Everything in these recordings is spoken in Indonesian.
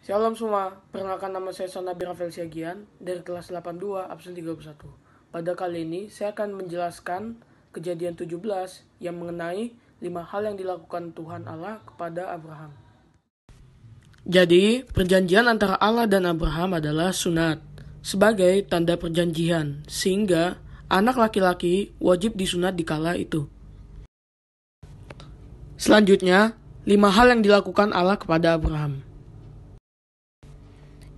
Shalom semua, perkenalkan nama saya Sonabi Rafael Siagian dari kelas 82 absen 31. Pada kali ini saya akan menjelaskan kejadian 17 yang mengenai 5 hal yang dilakukan Tuhan Allah kepada Abraham. Jadi, perjanjian antara Allah dan Abraham adalah sunat sebagai tanda perjanjian, sehingga anak laki-laki wajib disunat di kala itu. Selanjutnya, 5 hal yang dilakukan Allah kepada Abraham.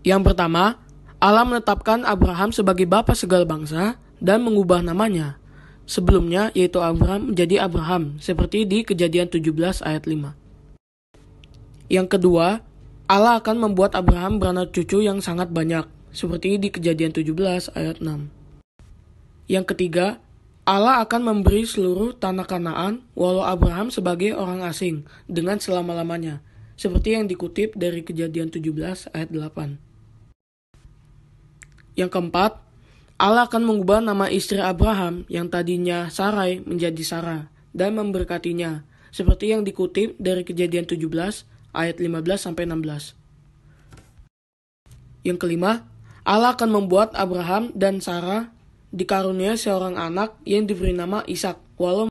Yang pertama, Allah menetapkan Abraham sebagai bapa segala bangsa dan mengubah namanya. Sebelumnya, yaitu Abraham menjadi Abraham, seperti di Kejadian 17 ayat 5. Yang kedua, Allah akan membuat Abraham beranak cucu yang sangat banyak, seperti di Kejadian 17 ayat 6. Yang ketiga, Allah akan memberi seluruh tanah Kanaan walau Abraham sebagai orang asing dengan selama-lamanya, seperti yang dikutip dari Kejadian 17 ayat 8. Yang keempat, Allah akan mengubah nama istri Abraham yang tadinya Sarai menjadi Sarah dan memberkatinya, seperti yang dikutip dari Kejadian 17 ayat 15-16. Yang kelima, Allah akan membuat Abraham dan Sarah dikaruniai seorang anak yang diberi nama Ishak, walau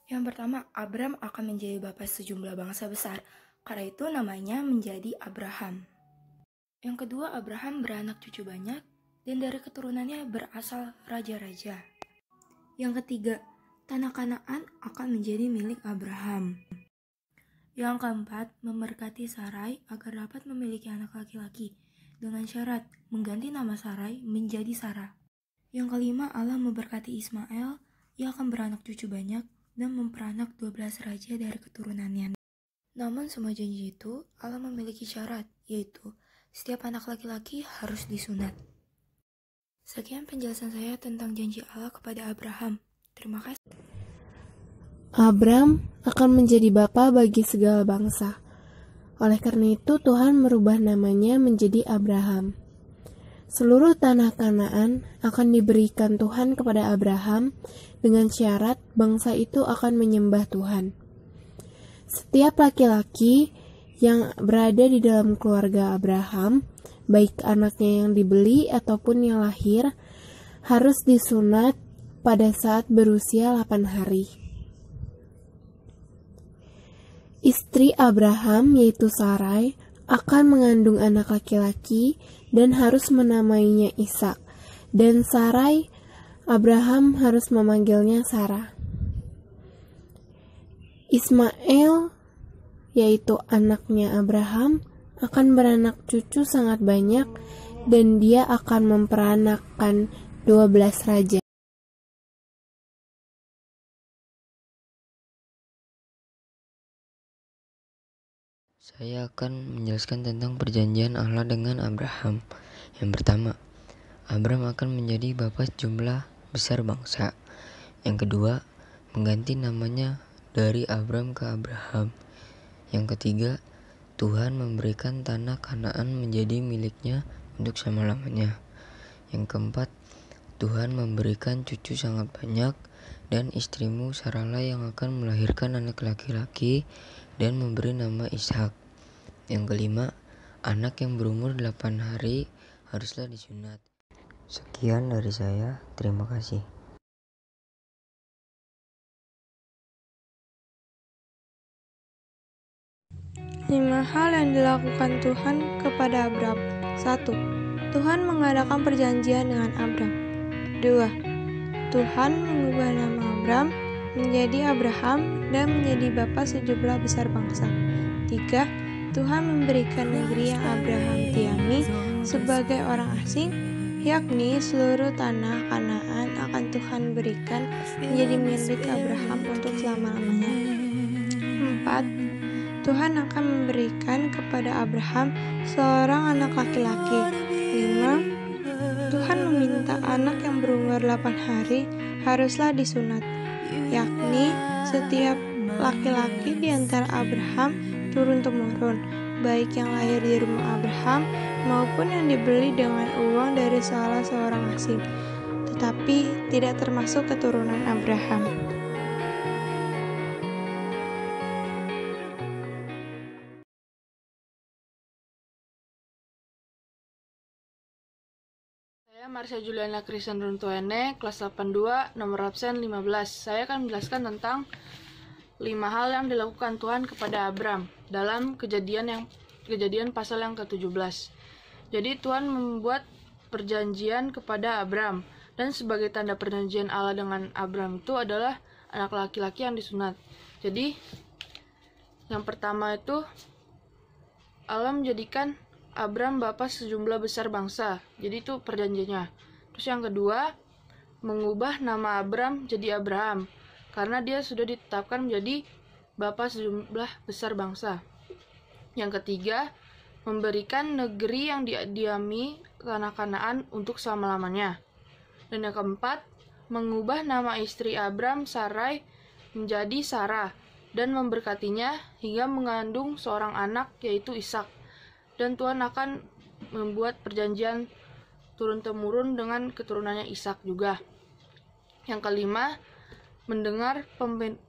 Yang pertama, Abram akan menjadi bapa sejumlah bangsa besar, karena itu namanya menjadi Abraham. Yang kedua, Abraham beranak cucu banyak, dan dari keturunannya berasal raja-raja. Yang ketiga, tanah Kanaan akan menjadi milik Abraham. Yang keempat, memberkati Sarai agar dapat memiliki anak laki-laki, dengan syarat mengganti nama Sarai menjadi Sarah. Yang kelima, Allah memberkati Ismail, ia akan beranak cucu banyak, dan memperanak 12 raja dari keturunannya. Namun semua janji itu Allah memiliki syarat, yaitu setiap anak laki-laki harus disunat. Sekian penjelasan saya tentang janji Allah kepada Abraham. Terima kasih. Abram akan menjadi bapa bagi segala bangsa. Oleh karena itu Tuhan merubah namanya menjadi Abraham. Seluruh tanah Kanaan akan diberikan Tuhan kepada Abraham dengan syarat bangsa itu akan menyembah Tuhan. Setiap laki-laki yang berada di dalam keluarga Abraham, baik anaknya yang dibeli ataupun yang lahir, harus disunat pada saat berusia 8 hari. Istri Abraham yaitu Sarai akan mengandung anak laki-laki dan harus menamainya Ishak, dan Sarai Abraham harus memanggilnya Sarah. Ismail yaitu anaknya Abraham akan beranak cucu sangat banyak dan dia akan memperanakkan 12 raja. Saya akan menjelaskan tentang perjanjian Allah dengan Abraham. Yang pertama, Abraham akan menjadi bapa jumlah besar bangsa. Yang kedua, mengganti namanya dari Abram ke Abraham. Yang ketiga, Tuhan memberikan tanah Kanaan menjadi miliknya untuk selama-lamanya. Yang keempat, Tuhan memberikan cucu sangat banyak, dan istrimu Sarahlah yang akan melahirkan anak laki-laki dan memberi nama Ishak. Yang kelima, anak yang berumur 8 hari haruslah disunat. Sekian dari saya, terima kasih. Lima hal yang dilakukan Tuhan kepada Abram. 1. Tuhan mengadakan perjanjian dengan Abram. 2. Tuhan mengubah nama Abram menjadi Abraham dan menjadi bapa sejumlah besar bangsa. 3. Tuhan memberikan negeri yang Abraham diami sebagai orang asing, yakni seluruh tanah Kanaan akan Tuhan berikan menjadi milik Abraham untuk selama-lamanya. 4. Tuhan akan memberikan kepada Abraham seorang anak laki-laki. 5. Tuhan meminta anak yang berumur 8 hari haruslah disunat, yakni setiap laki-laki di antara Abraham turun-temurun, baik yang lahir di rumah Abraham maupun yang dibeli dengan uang dari salah seorang asing. tetapi tidak termasuk keturunan Abraham. Saya Marsha Juliana Kristen Runtuene, kelas 82, nomor absen 15. Saya akan menjelaskan tentang 5 hal yang dilakukan Tuhan kepada Abram dalam kejadian pasal yang ke-17. Jadi Tuhan membuat perjanjian kepada Abram, dan sebagai tanda perjanjian Allah dengan Abram itu adalah anak laki-laki yang disunat. Jadi yang pertama itu Allah menjadikan Abram bapa sejumlah besar bangsa. Jadi itu perjanjiannya. Terus yang kedua, mengubah nama Abram jadi Abraham, karena dia sudah ditetapkan menjadi bapa sejumlah besar bangsa. Yang ketiga, memberikan negeri yang didiami tanah Kanaan untuk selama-lamanya. Dan yang keempat, mengubah nama istri Abram, Sarai, menjadi Sarah, dan memberkatinya hingga mengandung seorang anak, yaitu Ishak. Dan Tuhan akan membuat perjanjian turun-temurun dengan keturunannya Ishak juga. Yang kelima, mendengar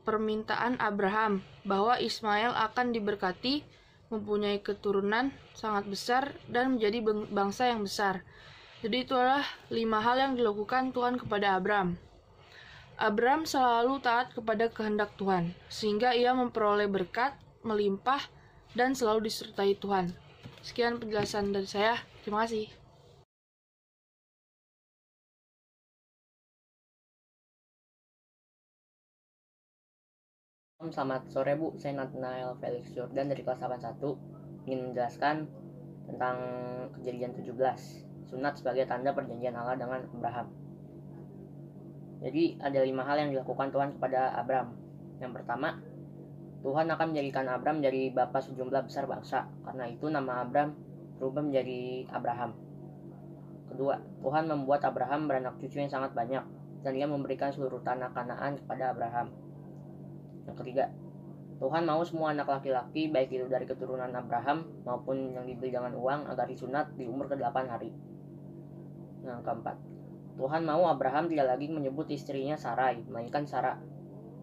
permintaan Abraham bahwa Ismail akan diberkati, mempunyai keturunan sangat besar, dan menjadi bangsa yang besar. Jadi itulah 5 hal yang dilakukan Tuhan kepada Abram. Abram selalu taat kepada kehendak Tuhan, sehingga ia memperoleh berkat, melimpah, dan selalu disertai Tuhan. Sekian penjelasan dari saya. Terima kasih. Selamat sore Bu, saya Nathanael Felix Jordan dari kelas 81 ingin menjelaskan tentang kejadian 17, sunat sebagai tanda perjanjian Allah dengan Abraham. Jadi ada 5 hal yang dilakukan Tuhan kepada Abram. Yang pertama, Tuhan akan menjadikan Abram menjadi bapa sejumlah besar bangsa. Karena itu nama Abram berubah menjadi Abraham. Kedua, Tuhan membuat Abraham beranak cucu yang sangat banyak, dan ia memberikan seluruh tanah Kanaan kepada Abraham. Yang ketiga, Tuhan mau semua anak laki-laki, baik itu dari keturunan Abraham maupun yang dibeli dengan uang, agar disunat di umur ke-8 hari. Yang keempat, Tuhan mau Abraham tidak lagi menyebut istrinya Sarai, melainkan Sarah.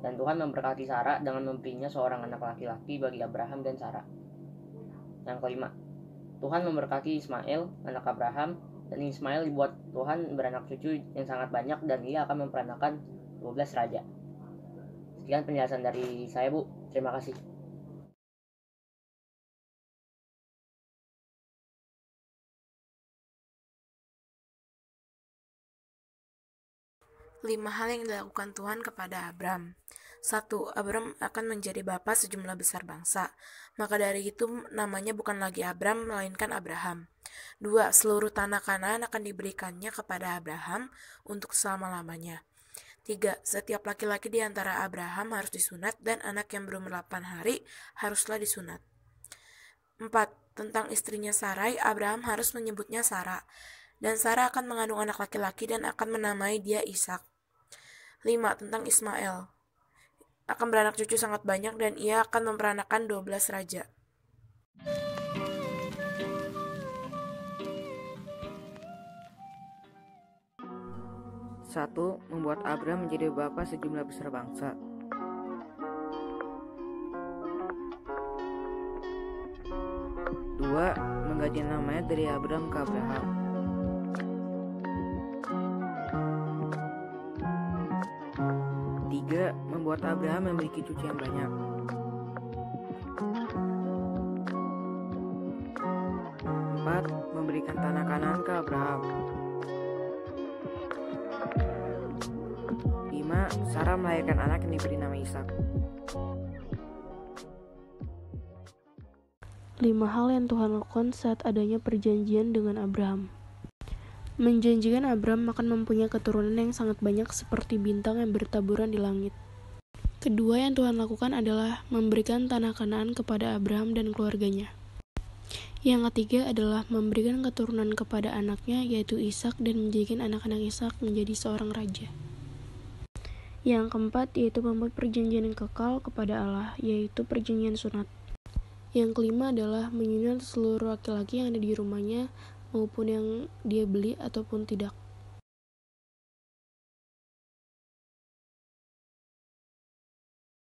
Dan Tuhan memberkati Sarah dengan memberinya seorang anak laki-laki bagi Abraham dan Sarah. Yang kelima, Tuhan memberkati Ismail, anak Abraham, dan Ismail dibuat Tuhan beranak cucu yang sangat banyak, dan ia akan memperanakan 12 raja. Sekian penjelasan dari saya, Bu. Terima kasih. Lima hal yang dilakukan Tuhan kepada Abram. 1. Abram akan menjadi bapa sejumlah besar bangsa. Maka dari itu namanya bukan lagi Abram, melainkan Abraham. 2. Seluruh tanah Kanaan akan diberikannya kepada Abraham untuk selama-lamanya. 3. Setiap laki-laki di antara Abraham harus disunat, dan anak yang berumur 8 hari haruslah disunat. 4. Tentang istrinya Sarai, Abraham harus menyebutnya Sarah, dan Sarah akan mengandung anak laki-laki dan akan menamai dia Ishak. 5. Tentang Ismail, akan beranak cucu sangat banyak, dan ia akan memperanakan 12 raja. Satu, membuat Abram menjadi bapa sejumlah besar bangsa. 2. Mengganti namanya dari Abram ke Abraham. 3. Membuat Abraham memiliki cucu yang banyak. 4. Memberikan tanah Kanaan ke Abraham. 5. Sarah melahirkan anak yang diberi nama Ishak. 5 hal yang Tuhan lakukan saat adanya perjanjian dengan Abraham. Menjanjikan Abram akan mempunyai keturunan yang sangat banyak seperti bintang yang bertaburan di langit. Kedua yang Tuhan lakukan adalah memberikan tanah Kanaan kepada Abraham dan keluarganya. Yang ketiga adalah memberikan keturunan kepada anaknya, yaitu Ishak, dan menjadikan anak-anak Ishak menjadi seorang raja. Yang keempat yaitu membuat perjanjian yang kekal kepada Allah, yaitu perjanjian sunat. Yang kelima adalah menyunat seluruh laki-laki yang ada di rumahnya, maupun yang dia beli ataupun tidak.